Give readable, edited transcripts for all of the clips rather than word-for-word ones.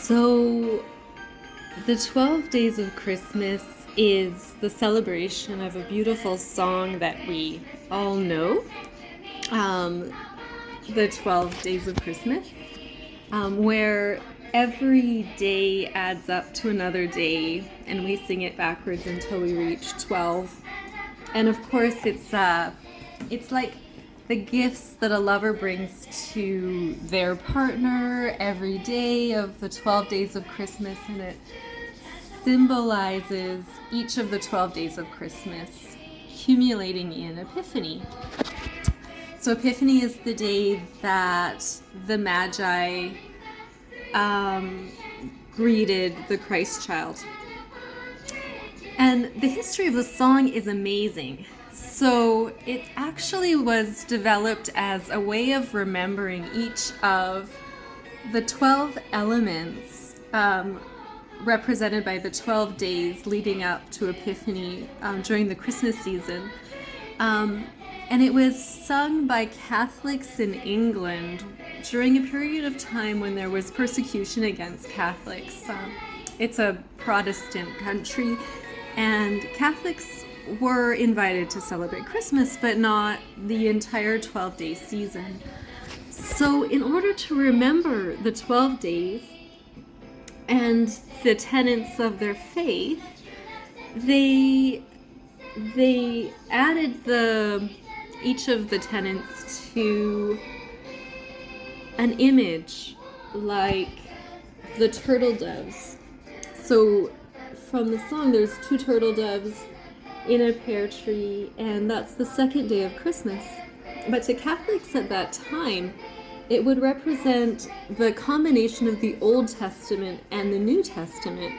So, the 12 Days of Christmas is the celebration of a beautiful song that we all know, the 12 Days of Christmas, where every day adds up to another day, and we sing it backwards until we reach 12. And of course, it's like the gifts that a lover brings to their partner every day of the 12 days of Christmas, and it symbolizes each of the 12 days of Christmas accumulating in Epiphany. So Epiphany is the day that the Magi greeted the Christ child. And the history of the song is amazing. So it actually was developed as a way of remembering each of the 12 elements represented by the 12 days leading up to Epiphany during the Christmas season. And it was sung by Catholics in England during a period of time when there was persecution against Catholics. It's a Protestant country, and Catholics were invited to celebrate Christmas, but not the entire 12-day season. So in order to remember the 12 days and the tenets of their faith, they added each of the tenets to an image like the turtle doves. So from the song, there's two turtle doves in a pear tree, and that's the second day of Christmas. But to Catholics at that time, it would represent the combination of the Old Testament and the New Testament.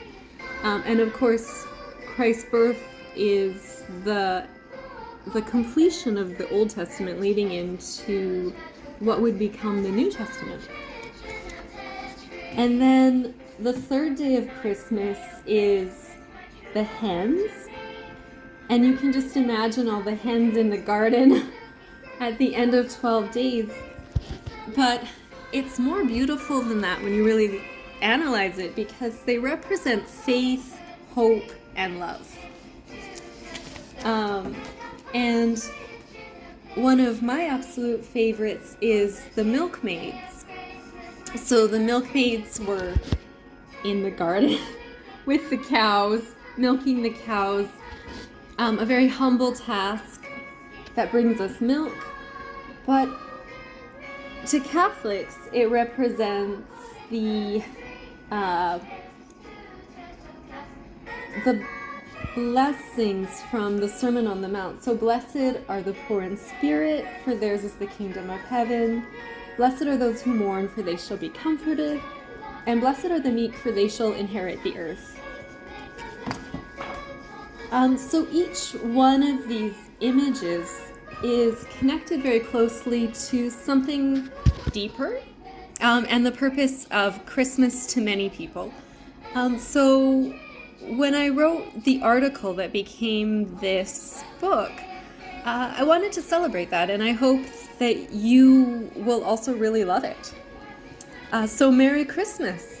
And of course, Christ's birth is the completion of the Old Testament leading into what would become the New Testament. And then the third day of Christmas is the hens. And you can just imagine all the hens in the garden at the end of 12 days. But it's more beautiful than that when you really analyze it, because they represent faith, hope, and love. And one of my absolute favorites is the milkmaids. So the milkmaids were in the garden with the cows, milking the cows. A very humble task that brings us milk, but to Catholics it represents the blessings from the Sermon on the Mount. So blessed are the poor in spirit, for theirs is the kingdom of heaven. Blessed are those who mourn, for they shall be comforted. And blessed are the meek, for they shall inherit the earth. So each one of these images is connected very closely to something deeper, and the purpose of Christmas to many people. So when I wrote the article that became this book, I wanted to celebrate that, and I hope that you will also really love it. So Merry Christmas!